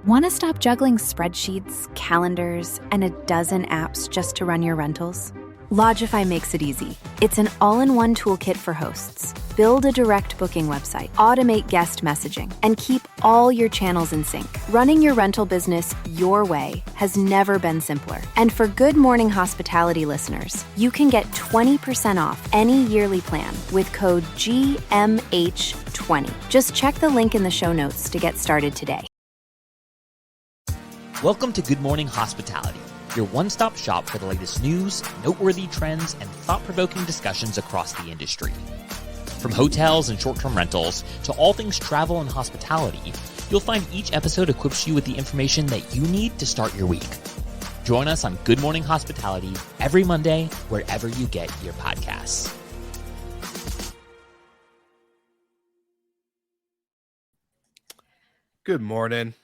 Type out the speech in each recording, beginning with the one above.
Want to stop juggling spreadsheets, calendars, and a dozen apps just to run your rentals? Lodgify makes it easy. It's an all-in-one toolkit for hosts. Build a direct booking website, automate guest messaging, and keep all your channels in sync. Running your rental business your way has never been simpler. And for Good Morning Hospitality listeners, you can get 20% off any yearly plan with code GMH20. Just check the link in the show notes to get started today. Welcome to Good Morning Hospitality, your one-stop shop for the latest news, noteworthy trends, and thought-provoking discussions across the industry. From hotels and short-term rentals to all things travel and hospitality, you'll find each episode equips you with the information that you need to start your week. Join us on Good Morning Hospitality every Monday, wherever you get your podcasts. Good morning.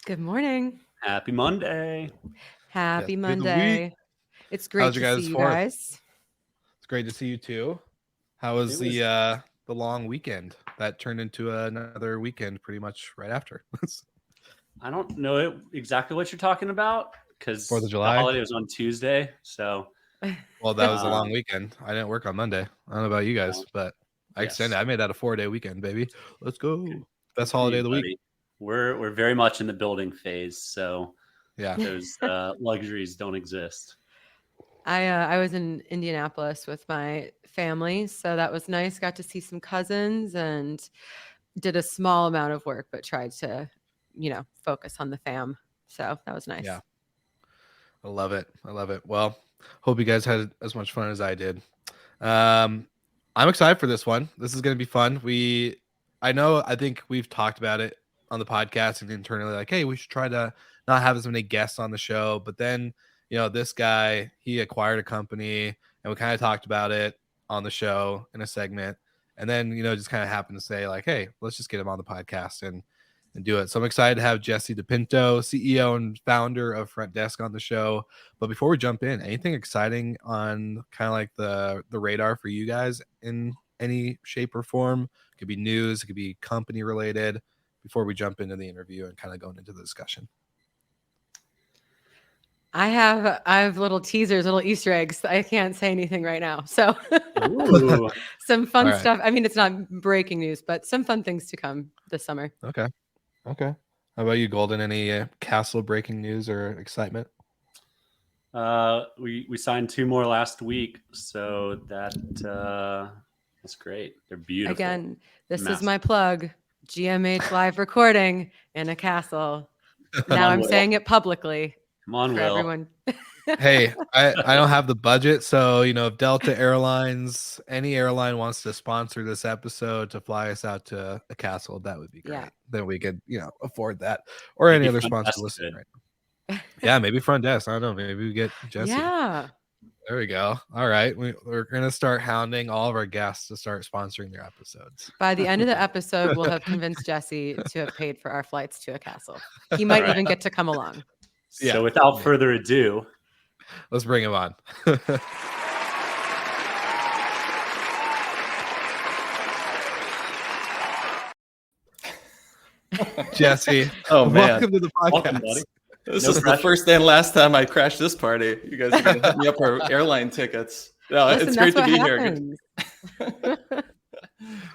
Good morning. Happy Monday. Happy Yes, Monday. It's great How's to your see guys' you fourth? guys. It's great to see you too. How was the long weekend that turned into another weekend pretty much right after? I don't know exactly what you're talking about because 4th of the July? holiday was on Tuesday. So, Well, that was a long weekend. I didn't work on Monday. I don't know about you guys, but I extended. I made that a 4-day weekend, baby. Let's go. Best holiday of the week. We're very much in the building phase. So Yeah. those luxuries don't exist. I was in Indianapolis with my family, so that was nice. Got to see some cousins and did a small amount of work, but tried to, focus on the fam. So that was nice. Yeah. I love it. Well, hope you guys had as much fun as I did. I'm excited for this one. This is going to be fun. I think we've talked about it on the podcast and internally, like, hey, we should try to not have as many guests on the show. But then, this guy, he acquired a company and we kind of talked about it on the show in a segment. And then, just kind of happened to say like, hey, let's just get him on the podcast and do it. So I'm excited to have Jesse DePinto, CEO and founder of Frontdesk, on the show. But before we jump in, anything exciting on kind of like the radar for you guys in any shape or form? It could be news, it could be company related, before we jump into the interview and kind of going into the discussion. I have little teasers, little Easter eggs. I can't say anything right now. So some fun stuff. I mean, it's not breaking news, but some fun things to come this summer. Okay. How about you, Golden? Any castle breaking news or excitement? We signed 2 more last week, so that's great. They're beautiful. Again, this is my plug. GMH live recording in a castle. Now I'm saying it publicly. Come on, Will. Everyone. Hey, I don't have the budget, so if Delta Airlines, any airline wants to sponsor this episode to fly us out to a castle, that would be great. Yeah. Then we could, afford that, or maybe any other sponsor listening right now. Yeah, maybe Frontdesk. I don't know. Maybe we get Jesse. Yeah. There we go. All right, we're gonna start hounding all of our guests to start sponsoring their episodes. By the end of the episode, we'll have convinced Jesse to have paid for our flights to a castle. He might even get to come along. So without further ado, let's bring him on. Jesse, man, welcome to the podcast. Welcome, buddy. This is the first and last time I crashed this party. You guys are going to hit me up for airline tickets. No, Listen, it's great to be happens. here.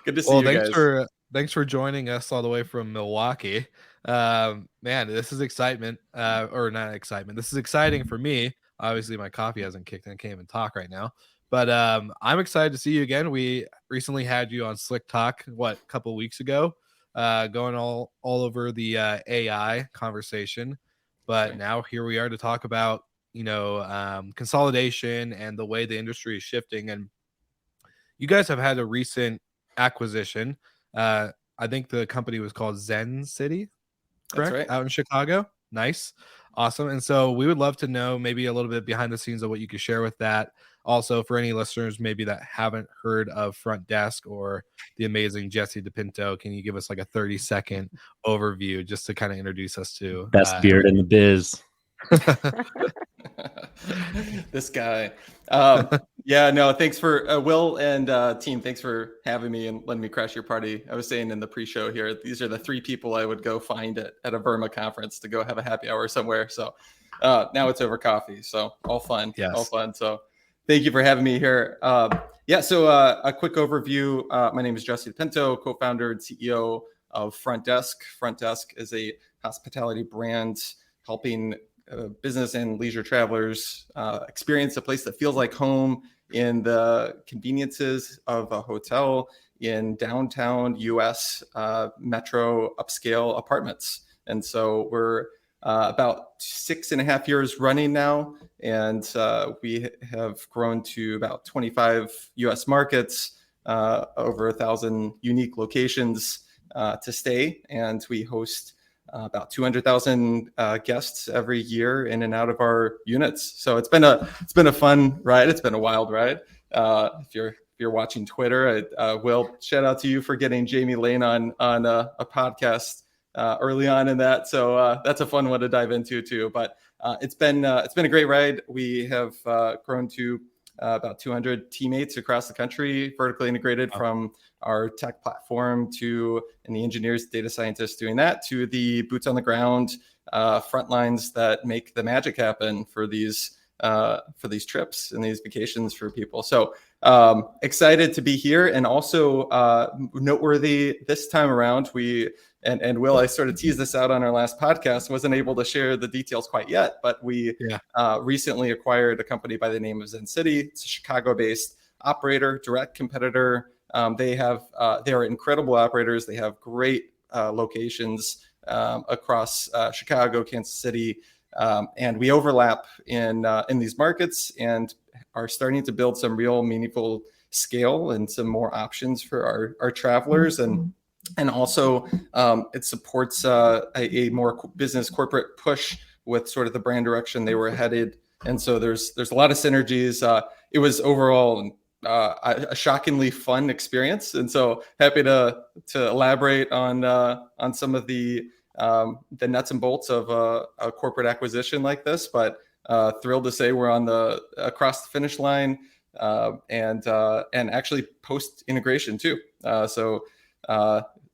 Good to see you guys. Thanks for joining us all the way from Milwaukee. Man, this is excitement. Or not excitement. This is exciting for me. Obviously, my coffee hasn't kicked in. I can't even talk right now. But I'm excited to see you again. We recently had you on Slick Talk, a couple of weeks ago, going all over the AI conversation. But now here we are to talk about, consolidation and the way the industry is shifting. And you guys have had a recent acquisition. I think the company was called Zencity, correct? That's right. Out in Chicago. Nice. Awesome. And so we would love to know maybe a little bit behind the scenes of what you could share with that. Also, for any listeners maybe that haven't heard of Frontdesk or the amazing Jesse DePinto, can you give us like a 30-second overview just to kind of introduce us to best beard in the biz? This guy. Yeah, no, thanks for Will and team. Thanks for having me and letting me crash your party. I was saying in the pre-show here, these are the 3 people I would go find at a Verma conference to go have a happy hour somewhere. So now it's over coffee. So all fun, Yes. all fun. So thank you for having me here. Yeah, so a quick overview. My name is Jesse DePinto, co-founder and CEO of Frontdesk. Frontdesk is a hospitality brand helping business and leisure travelers experience a place that feels like home in the conveniences of a hotel in downtown US metro upscale apartments. And so we're about 6.5 years running now, and we have grown to about 25 US markets, over 1,000 unique locations to stay, and we host about 200,000 guests every year in and out of our units. So it's been a fun ride. It's been a wild ride. If you're watching Twitter, Will, shout out to you for getting Jamie Lane on a podcast early on in that. So that's a fun one to dive into too. But it's been a great ride. We have grown to about 200 teammates across the country, vertically integrated from our tech platform and the engineers, data scientists doing that, to the boots on the ground front lines that make the magic happen for these trips and these vacations for people. So excited to be here, and also noteworthy this time around, and Will, I sort of teased this out on our last podcast, wasn't able to share the details quite yet, but we recently acquired a company by the name of Zencity. It's a Chicago-based operator, direct competitor. They are incredible operators. They have great locations across Chicago, Kansas City, and we overlap in these markets and are starting to build some real meaningful scale and some more options for our travelers. And also it supports a more business corporate push with sort of the brand direction they were headed. And so there's a lot of synergies. It was overall a shockingly fun experience. And so happy to elaborate on some of the nuts and bolts of a corporate acquisition like this, but thrilled to say we're across the finish line, and actually post integration too. So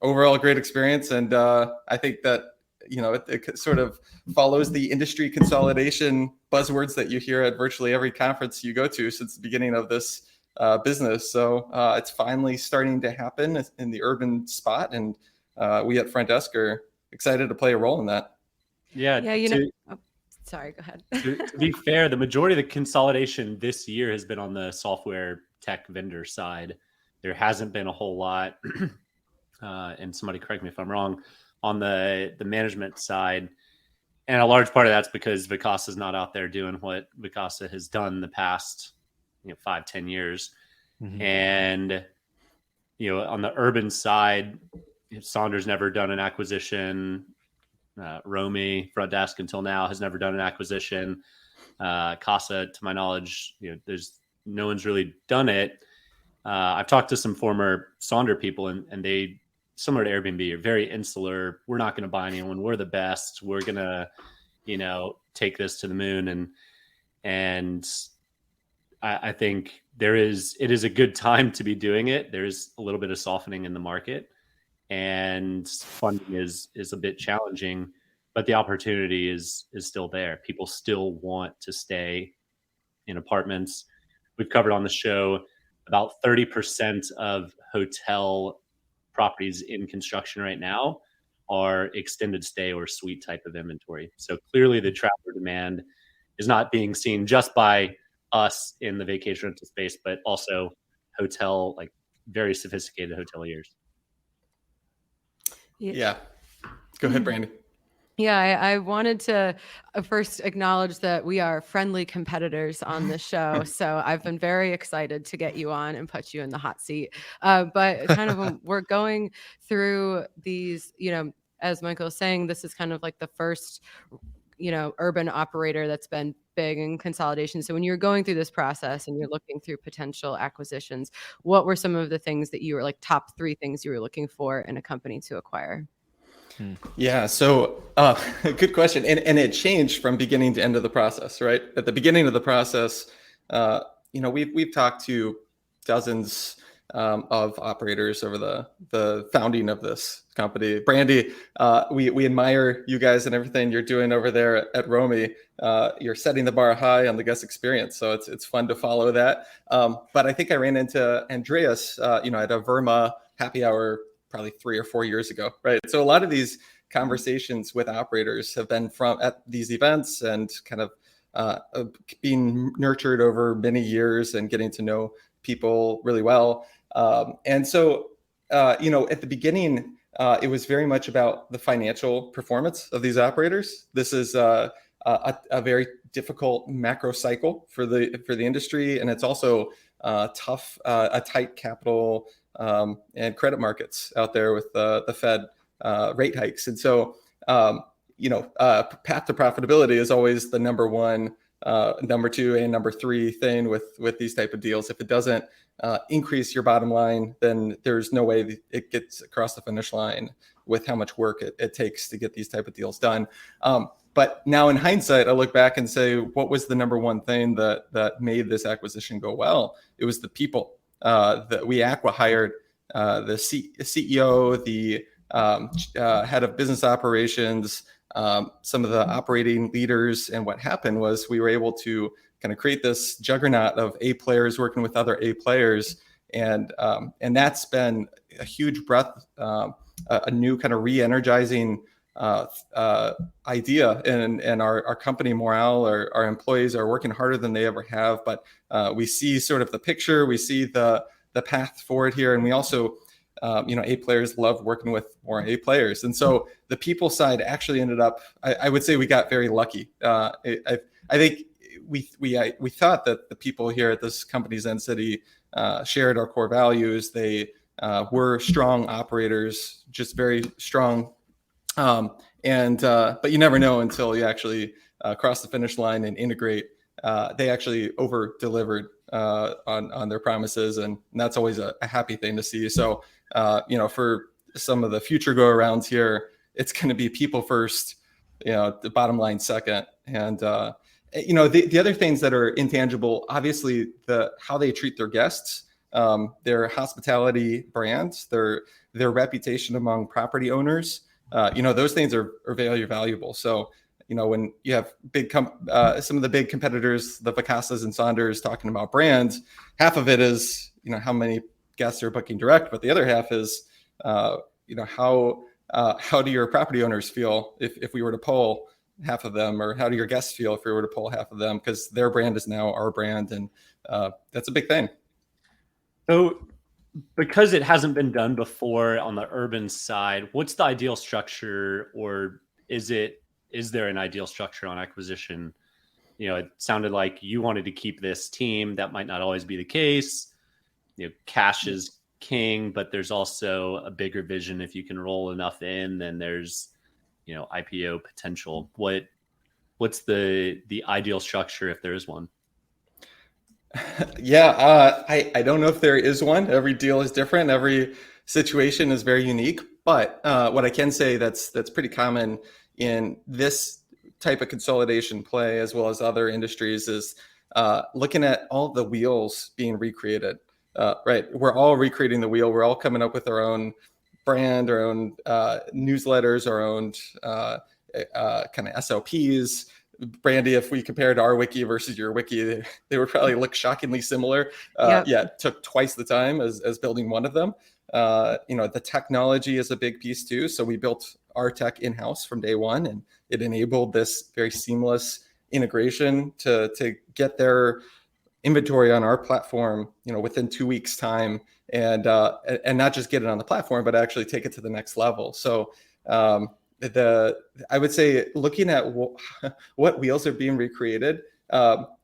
overall, a great experience, and I think that it sort of follows the industry consolidation buzzwords that you hear at virtually every conference you go to since the beginning of this business. So it's finally starting to happen in the urban spot, and we at Frontdesk are excited to play a role in that. Yeah. Sorry, go ahead. To be fair, the majority of the consolidation this year has been on the software tech vendor side. There hasn't been a whole lot, and somebody correct me if I'm wrong, on the management side. And a large part of that's because Vacasa is not out there doing what Vacasa has done the past 5-10 years. Mm-hmm. And on the urban side, Saunders never done an acquisition. Romy, Frontdesk until now, has never done an acquisition. Casa, to my knowledge, there's no one's really done it. I've talked to some former Sonder people, and they, similar to Airbnb, are very insular. We're not going to buy anyone. We're the best. We're going to, take this to the moon. And I think it is a good time to be doing it. There is a little bit of softening in the market, and funding is a bit challenging, but the opportunity is still there. People still want to stay in apartments. We've covered on the show about 30% of hotel properties in construction right now are extended stay or suite type of inventory. So clearly the traveler demand is not being seen just by us in the vacation rental space, but also like very sophisticated hoteliers. Yeah. Go ahead, Brandy. Yeah, I wanted to first acknowledge that we are friendly competitors on this show. So I've been very excited to get you on and put you in the hot seat. But kind of we're going through these, as Michael was saying, this is kind of like the first, urban operator that's been big in consolidation. So when you're going through this process and you're looking through potential acquisitions, what were some of the things that you were like top 3 things you were looking for in a company to acquire? Yeah. So good question. And it changed from beginning to end of the process, right? At the beginning of the process, we've talked to dozens of operators over the founding of this company. Brandy, we admire you guys and everything you're doing over there at Romy. You're setting the bar high on the guest experience, so it's fun to follow that. But I think I ran into Andreas, at a Verma happy hour probably 3 or 4 years ago, right? So a lot of these conversations with operators have been at these events and kind of being nurtured over many years and getting to know people really well. And so, at the beginning, it was very much about the financial performance of these operators. This is a very difficult macro cycle for the industry, and it's also tough, a tight capital and credit markets out there with the Fed rate hikes. And so, path to profitability is always the number one, number two, and number three thing with these type of deals. If it doesn't increase your bottom line, then there's no way it gets across the finish line with how much work it takes to get these type of deals done. But now in hindsight, I look back and say, what was the number one thing that made this acquisition go well? It was the people. That we hired the CEO, the head of business operations, some of the operating leaders. And what happened was we were able to kind of create this juggernaut of A players working with other A players. And that's been a huge breath, a new kind of re-energizing idea. And our company morale, our employees are working harder than they ever have. But we see sort of the picture, we see the path forward here. And we also, A players love working with more A players. And so the people side actually ended up, I would say we got very lucky. I think we thought that the people here at this company, Zencity, shared our core values. They were strong operators, just very strong. But you never know until you actually cross the finish line and integrate. They actually over-delivered on their promises, and that's always a happy thing to see. So, for some of the future go-arounds here, it's going to be people first, the bottom line second. And, the other things that are intangible, obviously, how they treat their guests, their hospitality brands, their reputation among property owners, those things are very valuable. So, when you have some of the big competitors, the Vacasas and Saunders talking about brands, half of it is, how many guests are booking direct, but the other half is, how do your property owners feel if we were to poll half of them, or how do your guests feel if we were to poll half of them, because their brand is now our brand, and that's a big thing. So, because it hasn't been done before on the urban side, what's the ideal structure, or is there an ideal structure on acquisition? It sounded like you wanted to keep this team. That might not always be the case. Cash is king, but there's also a bigger vision. If you can roll enough in, then there's, IPO potential. What's the ideal structure if there is one? Yeah, I don't know if there is one. Every deal is different. Every situation is very unique. But what I can say that's pretty common in this type of consolidation play, as well as other industries, is looking at all the wheels being recreated. Right, we're all recreating the wheel. We're all coming up with our own brand, our own newsletters, our own kind of SOPs. Brandy, if we compared our wiki versus your wiki, they would probably look shockingly similar. Yep. Yeah, it took twice the time as building one of them. The technology is a big piece too. So we built our tech in-house from day one, and it enabled this very seamless integration to get their inventory on our platform, within 2 weeks time, and not just get it on the platform, but actually take it to the next level. So, I would say looking at what wheels are being recreated,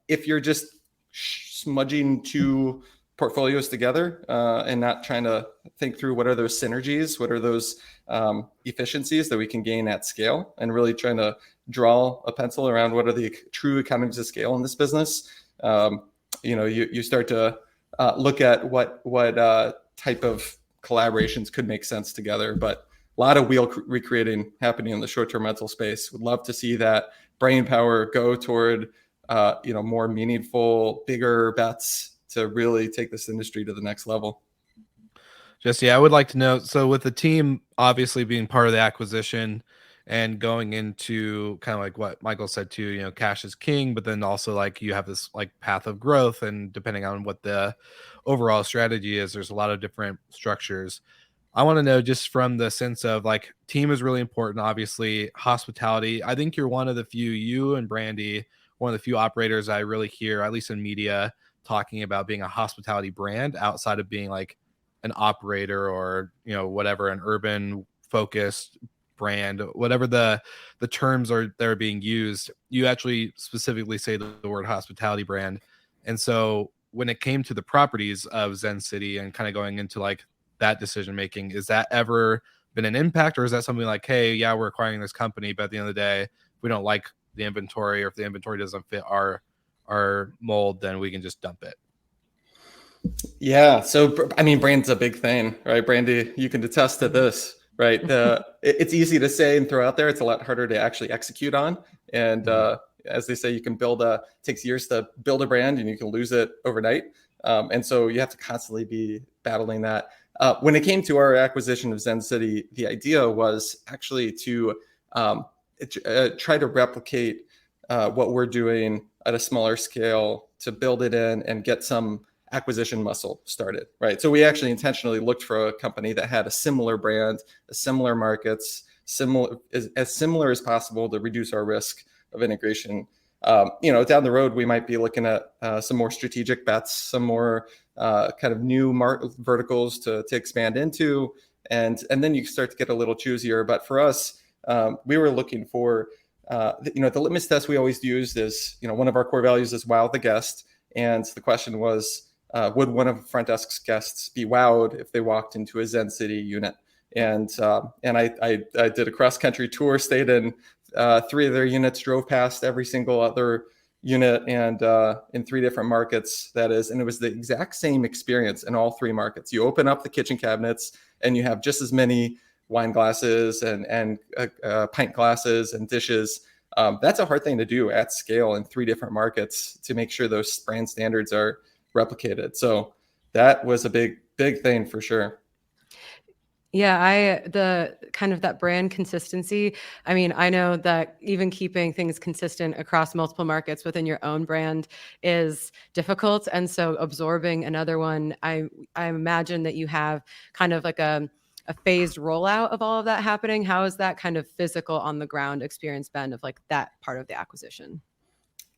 if you're just smudging two portfolios together and not trying to think through what are those synergies, what are those efficiencies that we can gain at scale, and really trying to draw a pencil around what are the true economies of scale in this business, you start to look at what type of collaborations could make sense together. But lot of wheel recreating happening in the short-term rental space. Would love to see that brain power go toward more meaningful, bigger bets to really take this industry to the next level. Jesse, I would like to know, so with the team obviously being part of the acquisition and going into kind of like what Michael said too, cash is king, but then also like you have this like path of growth, and depending on what the overall strategy is, there's a lot of different structures. I want to know, just from the sense of like, team is really important, obviously. Hospitality, I think you're one of the few, you and Brandy, one of the few operators I really hear, at least in media, talking about being a hospitality brand outside of being like an operator or whatever, an urban focused brand, whatever the terms are that are being used. You actually specifically say the word hospitality brand. And so when it came to the properties of Zencity and kind of going into like that decision making, is that ever been an impact, or is that something like, hey, yeah, we're acquiring this company, but at the end of the day, if we don't like the inventory, or if the inventory doesn't fit our mold, then we can just dump it? Yeah. So, I mean, brand's a big thing, right? Brandy, you can attest to this, right? It's easy to say and throw out there. It's a lot harder to actually execute on. And as they say, you can takes years to build a brand, and you can lose it overnight. And so you have to constantly be battling that. When it came to our acquisition of Zencity, the idea was actually to try to replicate what we're doing at a smaller scale, to build it in and get some acquisition muscle started, right? So we actually intentionally looked for a company that had a similar brand, similar markets, as similar as possible to reduce our risk of integration. Down the road, we might be looking at some more strategic bets, some more kind of new verticals to expand into, and then you start to get a little choosier. But for us, we were looking for, the litmus test we always used is, one of our core values is wow the guest. And the question was, would one of Frontdesk's guests be wowed if they walked into a Zencity unit? And I did a cross-country tour, stayed in 3 of their units, drove past every single other unit, and in 3 different markets, that is. And it was the exact same experience in all 3 markets. You open up the kitchen cabinets and you have just as many wine glasses and pint glasses and dishes. That's a hard thing to do at scale in 3 different markets to make sure those brand standards are replicated. So that was a big thing for sure. Yeah, the kind of that brand consistency. I mean, I know that even keeping things consistent across multiple markets within your own brand is difficult. And so absorbing another one, I imagine that you have kind of like a phased rollout of all of that happening. How is that kind of physical on the ground experience been of like that part of the acquisition?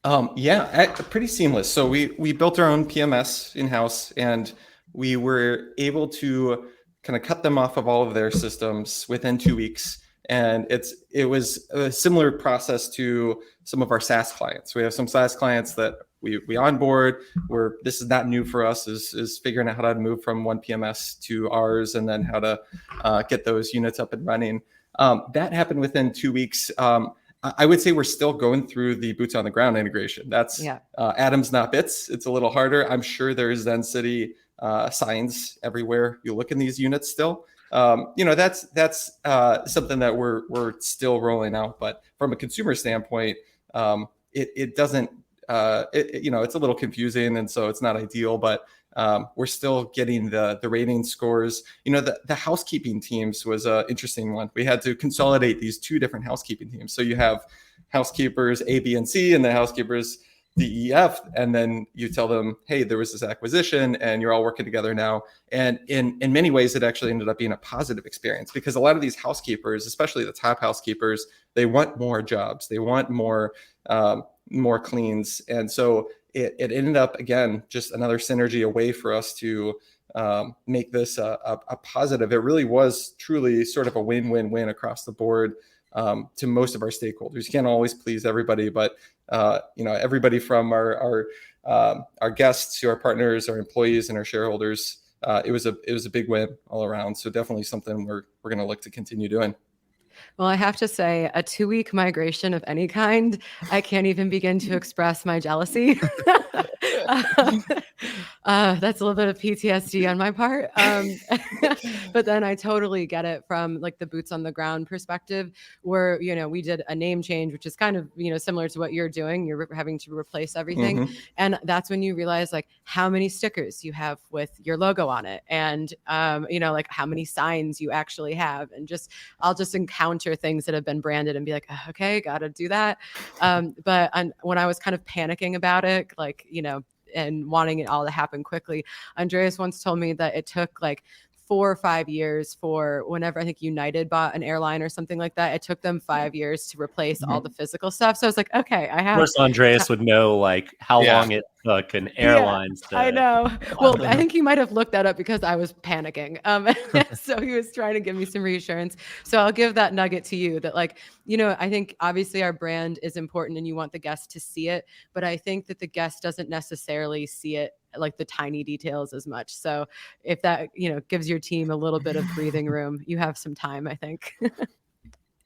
Pretty seamless. So we built our own PMS in-house, and we were able to kind of cut them off of all of their systems within 2 weeks. And it was a similar process to some of our SaaS clients. We have some SaaS clients that we onboard, where this is not new for us, is figuring out how to move from one PMS to ours, and then how to get those units up and running. That happened within 2 weeks. I would say we're still going through the boots on the ground integration. That's atoms, not bits. It's a little harder. I'm sure there's Zencity signs everywhere you look in these units still. That's something that we're still rolling out. But from a consumer standpoint, it doesn't. It's a little confusing, and so it's not ideal. But we're still getting the rating scores. The housekeeping teams was an interesting one. We had to consolidate these 2 different housekeeping teams. So you have housekeepers A, B, and C, and the housekeepers D, E, F, and then you tell them, hey, there was this acquisition, and you're all working together now. And in many ways, it actually ended up being a positive experience, because a lot of these housekeepers, especially the top housekeepers, they want more jobs, they want more cleans, and so it ended up, again, just another synergy, a way for us to make this a positive. It really was truly sort of a win-win-win across the board to most of our stakeholders. You can't always please everybody, but everybody from our guests to our partners, our employees, and our shareholders, it was a big win all around. So definitely something we're going to look to continue doing. Well, I have to say, a 2-week migration of any kind, I can't even begin to express my jealousy. That's a little bit of PTSD on my part. But then I totally get it from like the boots on the ground perspective where, we did a name change, which is kind of, similar to what you're doing. You're having to replace everything. Mhm. And that's when you realize like how many stickers you have with your logo on it. And, like how many signs you actually have. And I'll just encounter things that have been branded and be like, okay, got to do that. But when I was kind of panicking about it, like, and wanting it all to happen quickly, Andreas once told me that it took like 4 or 5 years for whenever I think United bought an airline or something like that. It took them 5 years to replace all the physical stuff. So I was like, okay, I Of have. course, Andreas would know like how long it took an airlines. I know. Well, I think he might have looked that up because I was panicking. So he was trying to give me some reassurance. So I'll give that nugget to you that like, I think obviously our brand is important and you want the guest to see it, but I think that the guest doesn't necessarily see it like the tiny details as much. So if that, gives your team a little bit of breathing room, you have some time, I think.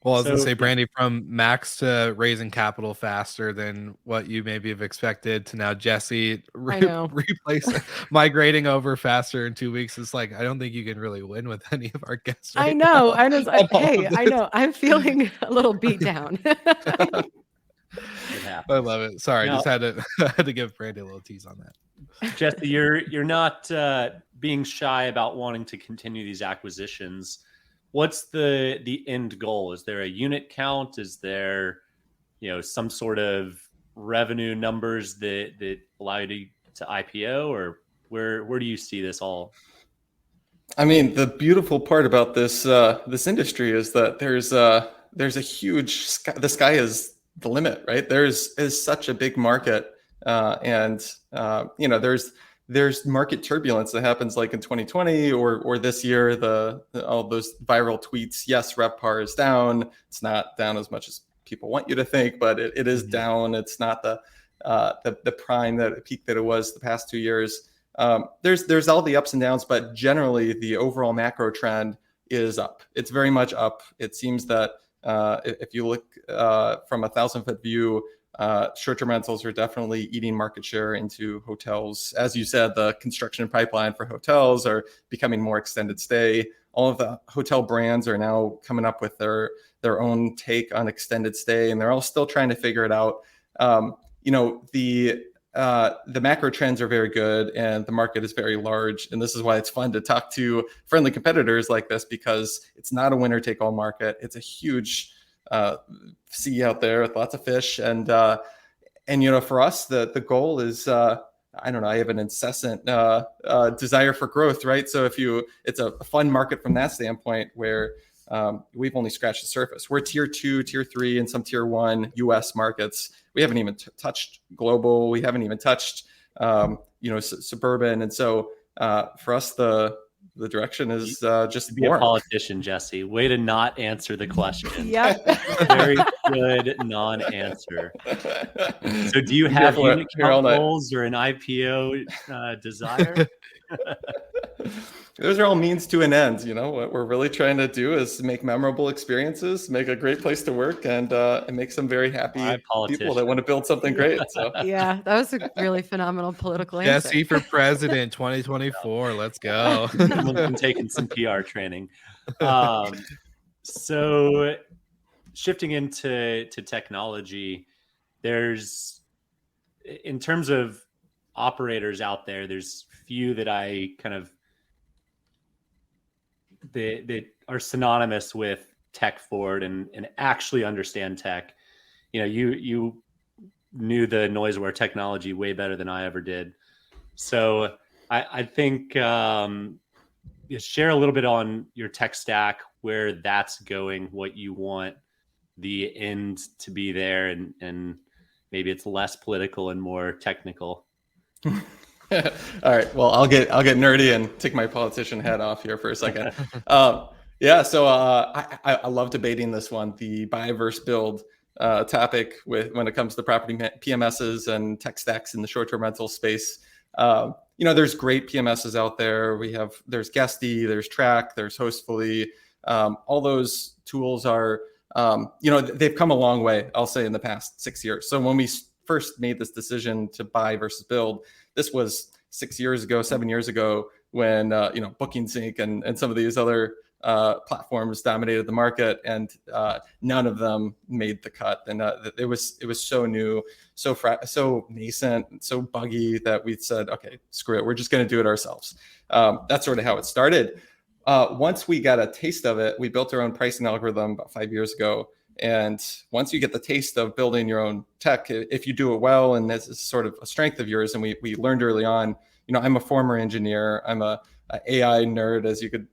Well, I was going to say, Brandy, from Max to raising capital faster than what you maybe have expected to now Jesse migrating over faster in 2 weeks. It's like, I don't think you can really win with any of our guests. Right I know. now. I was like, hey, I know. I'm feeling a little beat down. I love it. Sorry, just had to give Brandy a little tease on that. Jesse, you're not being shy about wanting to continue these acquisitions. What's the end goal? Is there a unit count? Is there, some sort of revenue numbers that allow you to IPO, or where do you see this all? I mean, the beautiful part about this industry is that there's a huge sky. The sky is the limit, right? There's such a big market, and there's market turbulence that happens like in 2020 or this year. All those viral tweets. Yes, RevPAR is down. It's not down as much as people want you to think, but it is down. It's not the prime peak that it was the past 2 years. There's all the ups and downs, but generally the overall macro trend is up. It's very much up. It seems that if you look from a 1,000-foot view, short-term rentals are definitely eating market share into hotels. As you said, the construction pipeline for hotels are becoming more extended stay. All of the hotel brands are now coming up with their own take on extended stay, and they're all still trying to figure it out. The macro trends are very good and the market is very large. And this is why it's fun to talk to friendly competitors like this, because it's not a winner take all market. It's a huge sea out there with lots of fish. And for us, the goal is, I don't know, I have an incessant desire for growth, right? So it's a fun market from that standpoint where we've only scratched the surface. We're tier 2, tier 3, and some tier 1 US markets. We haven't even touched global. We haven't even touched, suburban. And so for us, the direction is just be a politician, Jesse. Way to not answer the question. Yeah. Very good non-answer. So do you have unit count goals or an IPO desire? Those are all means to an end. What we're really trying to do is make memorable experiences, make a great place to work, and make some very happy people that want to build something great. So yeah, that was a really phenomenal political answer. Jesse for president 2024. Let's go. Someone's been taking some PR training. So shifting into technology, there's, in terms of operators out there, there's few that I kind of that are synonymous with tech forward and actually understand tech. You knew the noiseware technology way better than I ever did. So I think share a little bit on your tech stack, where that's going, what you want the end to be there, and maybe it's less political and more technical. All right. Well, I'll get nerdy and take my politician hat off here for a second. So I love debating this one, the buy versus build topic when it comes to property PMSs and tech stacks in the short-term rental space. There's great PMSs out there. There's Guesty, there's Track, there's Hostfully. All those tools are, they've come a long way, I'll say, in the past 6 years. So when we first made this decision to buy versus build, this was 6 years ago, 7 years ago, when Booking Sync and some of these other platforms dominated the market, and none of them made the cut. And it was so new, so nascent, so buggy that we said, okay, screw it, we're just going to do it ourselves. That's sort of how it started. Once we got a taste of it, we built our own pricing algorithm about 5 years ago. And once you get the taste of building your own tech, if you do it well, and this is sort of a strength of yours, and we learned early on, I'm a former engineer. I'm a AI nerd, as you could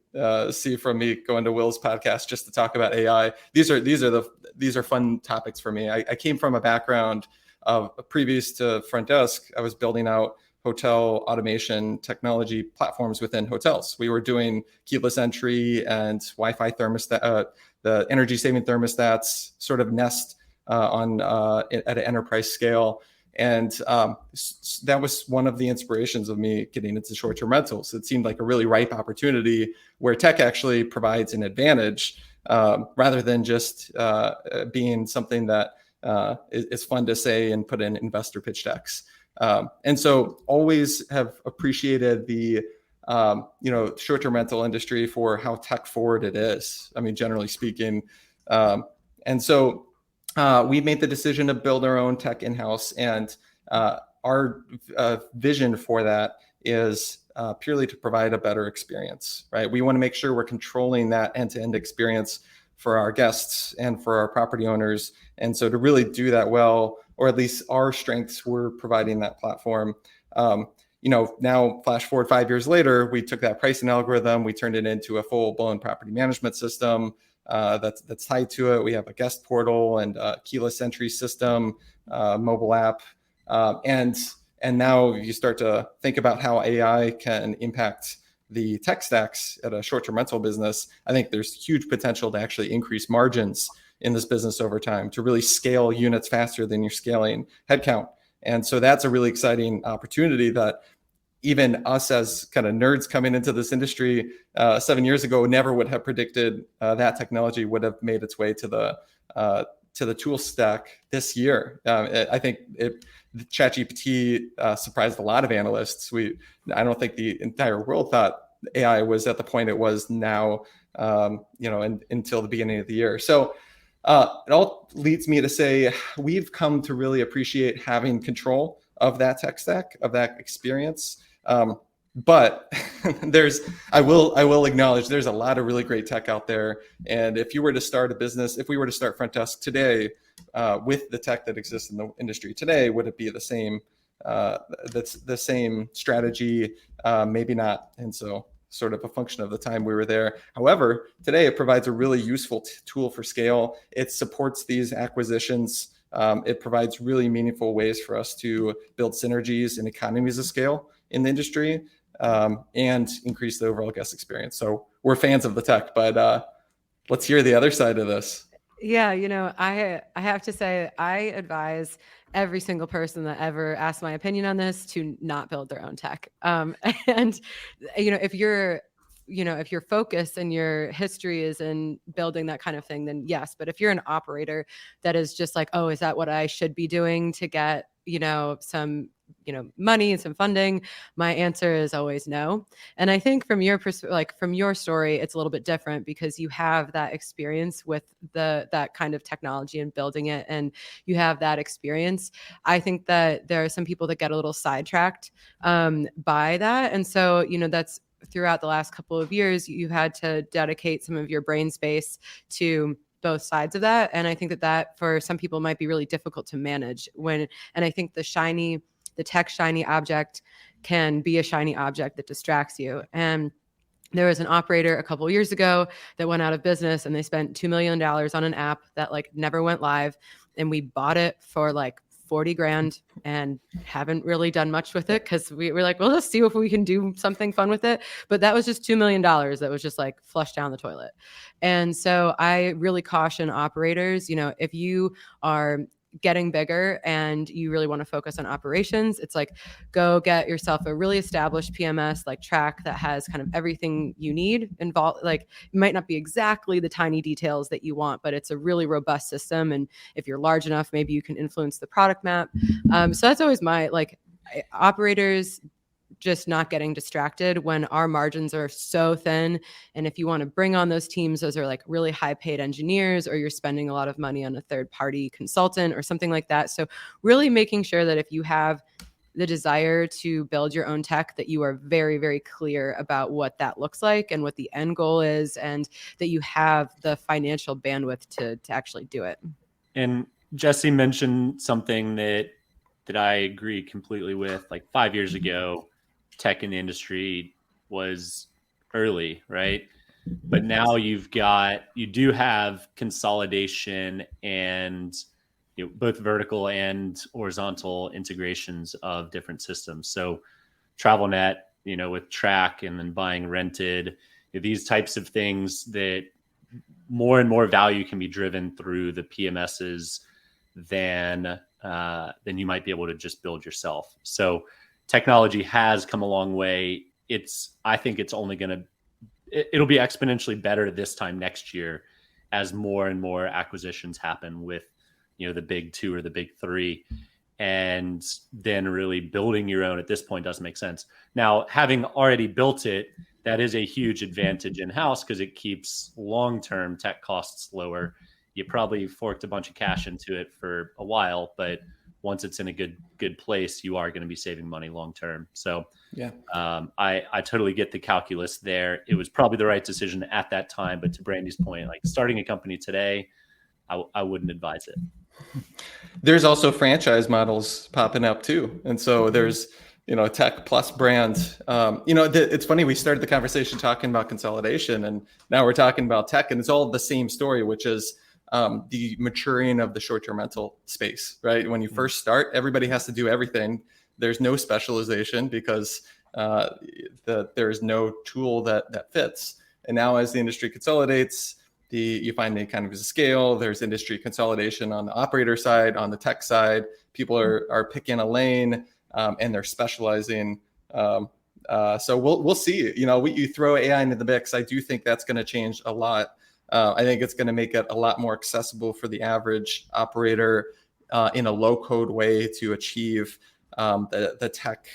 see from me going to Will's podcast just to talk about AI. These are fun topics for me. I came from a background of previous to Frontdesk. I was building out hotel automation technology platforms within hotels. We were doing keyless entry and Wi-Fi thermostat, the energy saving thermostats, sort of Nest at an enterprise scale. And that was one of the inspirations of me getting into short-term rentals. It seemed like a really ripe opportunity where tech actually provides an advantage rather than just being something that is fun to say and put in investor pitch decks. And so always have appreciated the short-term rental industry for how tech forward it is. I mean, generally speaking. And so we made the decision to build our own tech in-house, and our vision for that is purely to provide a better experience, right? We want to make sure we're controlling that end-to-end experience for our guests and for our property owners. And so to really do that well, or at least our strengths, we're providing that platform. Now flash forward 5 years later, we took that pricing algorithm, we turned it into a full-blown property management system that's tied to it. We have a guest portal and a keyless entry system, mobile app, and now you start to think about how AI can impact the tech stacks at a short-term rental business. I think there's huge potential to actually increase margins in this business over time, to really scale units faster than you're scaling headcount. And so that's a really exciting opportunity that even us as kind of nerds coming into this industry 7 years ago never would have predicted that technology would have made its way to the tool stack this year. I think ChatGPT surprised a lot of analysts. I don't think the entire world thought AI was at the point it was now, until the beginning of the year. So it all leads me to say we've come to really appreciate having control of that tech stack, of that experience. But I will acknowledge there's a lot of really great tech out there. And if you were to start a business, if we were to start Frontdesk today with the tech that exists in the industry today, would it be the same? That's the same strategy? Maybe not. And so sort of a function of the time we were there. However, today it provides a really useful tool for scale. It supports these acquisitions. It provides really meaningful ways for us to build synergies and economies of scale in the industry and increase the overall guest experience. So we're fans of the tech, but let's hear the other side of this. Yeah, I have to say, I advise every single person that ever asks my opinion on this to not build their own tech. And if your focus and your history is in building that kind of thing, then yes. But if you're an operator that is just like, oh, is that what I should be doing to get, some, money and some funding? My answer is always no. And I think from your from your story, it's a little bit different because you have that experience with that kind of technology and building it, and you have that experience. I think that there are some people that get a little sidetracked by that. And so, that's throughout the last couple of years, you've had to dedicate some of your brain space to both sides of that. And I think that for some people might be really difficult to manage and I think the tech shiny object can be a shiny object that distracts you. And there was an operator a couple of years ago that went out of business, and they spent $2 million on an app that never went live. And we bought it for $40,000 and haven't really done much with it because we were like, well, let's see if we can do something fun with it. But that was just $2 million that was just flushed down the toilet. And so I really caution operators, if you are getting bigger and you really want to focus on operations, it's go get yourself a really established PMS Track that has kind of everything you need involved. It might not be exactly the tiny details that you want, but it's a really robust system. And if you're large enough, maybe you can influence the product map. So that's always my operators, just not getting distracted when our margins are so thin. And if you want to bring on those teams, those are like really high paid engineers, or you're spending a lot of money on a third party consultant or something like that. So really making sure that if you have the desire to build your own tech, that you are very, very clear about what that looks like and what the end goal is, and that you have the financial bandwidth to actually do it. And Jesse mentioned something that I agree completely with. Like 5 years ago, tech in the industry was early, right? But now you do have consolidation and both vertical and horizontal integrations of different systems. So TravelNet, with Track and then buying Rented, these types of things that more and more value can be driven through the PMSs than you might be able to just build yourself. So technology has come a long way. I think it's only it'll be exponentially better this time next year as more and more acquisitions happen with, the big two or the big three. And then really building your own at this point doesn't make sense. Now, having already built it, that is a huge advantage in-house because it keeps long-term tech costs lower. You probably forked a bunch of cash into it for a while, but once it's in a good place, you are going to be saving money long-term. So yeah, I totally get the calculus there. It was probably the right decision at that time, but to Brandy's point, like starting a company today, I wouldn't advise it. There's also franchise models popping up too. And so there's, tech plus brand. It's funny, we started the conversation talking about consolidation, and now we're talking about tech, and it's all the same story, which is the maturing of the short-term rental space, right? When you first start, everybody has to do everything. There's no specialization because there's no tool that fits. And now as the industry consolidates, you find the economies of scale. There's industry consolidation on the operator side, on the tech side. People are picking a lane and they're specializing. So we'll see. You throw AI into the mix. I do think that's going to change a lot. I think it's going to make it a lot more accessible for the average operator in a low-code way to achieve the tech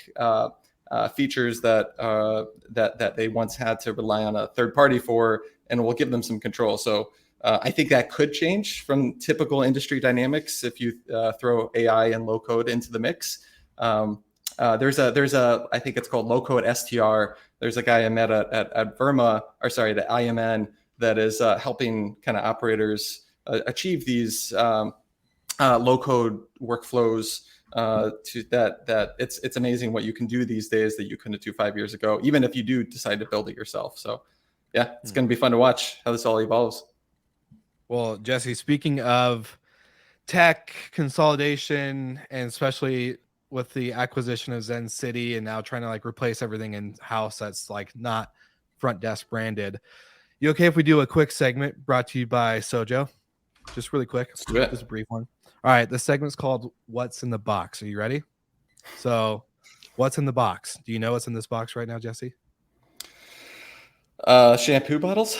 features that they once had to rely on a third party for, and will give them some control. So I think that could change from typical industry dynamics if you throw AI and low code into the mix. There's a I think it's called low code STR. There's a guy I met at at IMN that is helping kind of operators achieve these low code workflows. It's amazing what you can do these days that you couldn't do 5 years ago, even if you do decide to build it yourself. So yeah, it's going to be fun to watch how this all evolves. Well, Jesse, speaking of tech consolidation, and especially with the acquisition of Zencity and now trying to like replace everything in house that's like not Frontdesk branded, you okay if we do a quick segment brought to you by Sojo? Just really quick. Let's do it. Just a brief one. All right, the segment's called What's in the Box. Are you ready? So, what's in the box? Do you know what's in this box right now, Jesse? Shampoo bottles.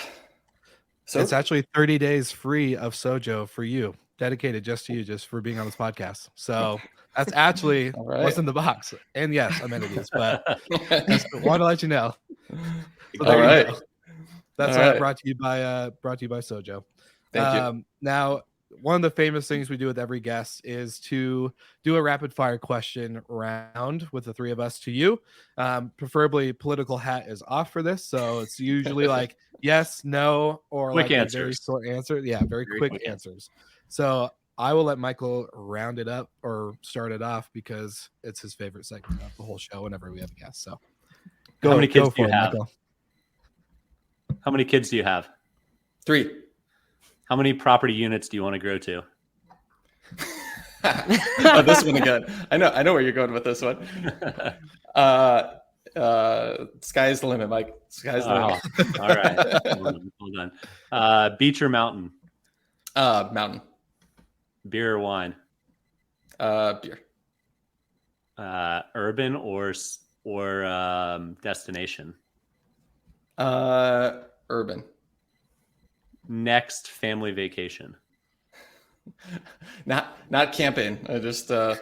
So it's actually 30 days free of Sojo for you, dedicated just to you, just for being on this podcast. So that's actually right. What's in the box. And yes, amenities, but just want to let you know. So all right. That's brought to you by Sojo. Thank you. Now, one of the famous things we do with every guest is to do a rapid fire question round with the three of us to you. Preferably political hat is off for this. So it's usually like yes, no, or quick like answers. a very short answer. Yeah, very quick answers. So I will let Michael round it up or start it off because it's his favorite segment of the whole show whenever we have a guest. So how many kids do you have? Michael. How many kids do you have? 3. How many property units do you want to grow to? Oh, this one again. I know where you're going with this one. Sky's the limit, Mike. Sky's the limit. All right. Hold on. Beach or mountain? Mountain. Beer or wine? Beer. Urban or destination? Urban. Next family vacation? Not camping. I just Not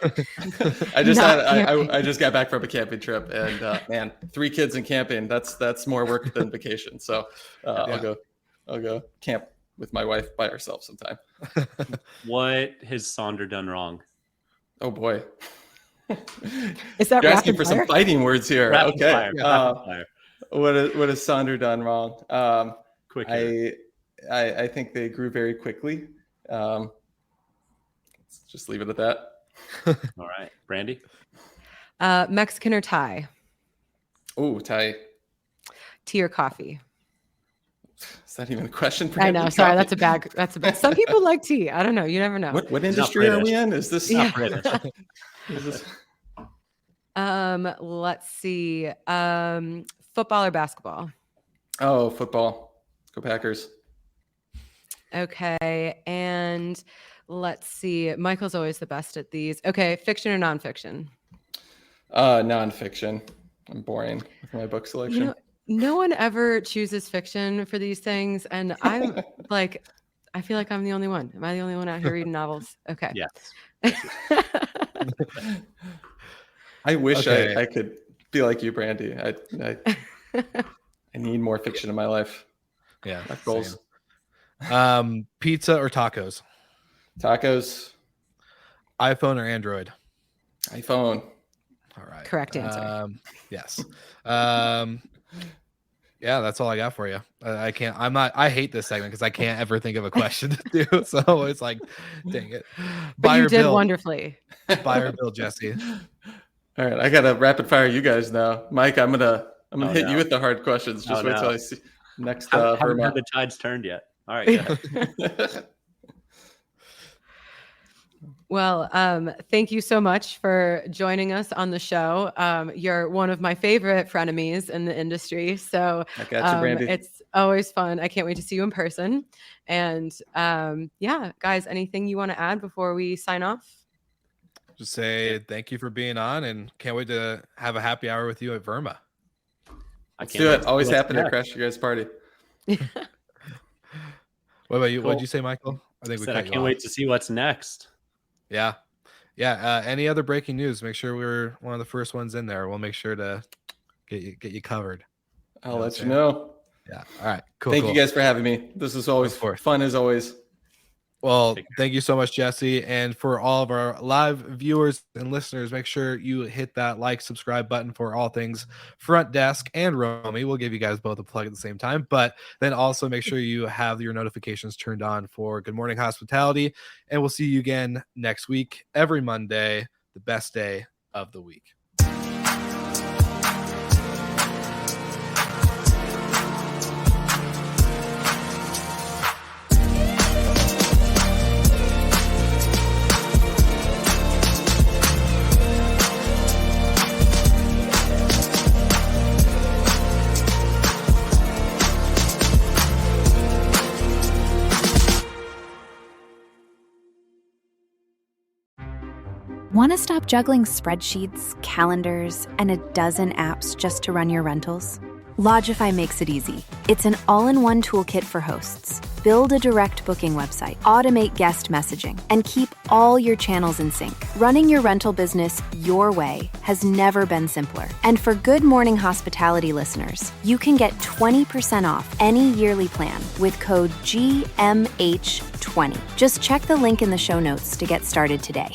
I just got back from a camping trip, and man, 3 kids and camping, that's more work than vacation. So I'll go camp with my wife by ourselves sometime. What has Sonder done wrong? Oh boy. Is that You're asking rapid for fire? some fighting words here. Rapid Okay. fire, rapid fire. What has Sonder done wrong? Quick. I think they grew very quickly. Let's just leave it at that. All right, Brandy. Mexican or Thai? Oh, Ty. Tea or coffee? Is that even a question? For I him? know. Sorry, that's a bad. Some people like tea. I don't know. You never know. What industry are we in? Is this? Not British. Is this? Let's see. Football or basketball? Oh, football. Go Packers. Okay. And let's see. Michael's always the best at these. Okay. Fiction or nonfiction? Nonfiction. I'm boring with my book selection. You know, no one ever chooses fiction for these things. And I'm like, I feel like I'm the only one. Am I the only one out here reading novels? Okay. Yes. I wish Okay. I could be like you, Brandy. I need more fiction in my life. Yeah. Life goals. Same. Pizza or tacos? Tacos. iPhone or Android? iPhone. All right. Correct answer. Yes. Yeah, that's all I got for you. I hate this segment because I can't ever think of a question to do. So it's like, dang it. But you or did build. wonderfully. Buy or build, Jesse. All right, I gotta rapid fire you guys now. Mike, I'm gonna hit you with the hard questions. Just wait till I see next. Haven't Verma. had the tides turned yet. All right. Go ahead. Well, thank you so much for joining us on the show. You're one of my favorite frenemies in the industry. So I got you, Brandy. It's always fun. I can't wait to see you in person. And yeah, guys, anything you want to add before we sign off? Just say thank you for being on and can't wait to have a happy hour with you at Verma. Let's do it. Always happy to crash your guys' party. What about you? Cool. What'd you say, Michael? I think I can't wait to see what's next. Yeah. Any other breaking news? Make sure we're one of the first ones in there. We'll make sure to get you covered. I'll let you know. Yeah. All right. Cool. Thank you guys for having me. This is always fun as always. Well, thank you so much, Jesse. And for all of our live viewers and listeners, make sure you hit that like, subscribe button for all things Frontdesk and Romy. We'll give you guys both a plug at the same time, but then also make sure you have your notifications turned on for Good Morning Hospitality. And we'll see you again next week, every Monday, the best day of the week. Want to stop juggling spreadsheets, calendars, and a dozen apps just to run your rentals? Logify makes it easy. It's an all-in-one toolkit for hosts. Build a direct booking website, automate guest messaging, and keep all your channels in sync. Running your rental business your way has never been simpler. And for Good Morning Hospitality listeners, you can get 20% off any yearly plan with code GMH20. Just check the link in the show notes to get started today.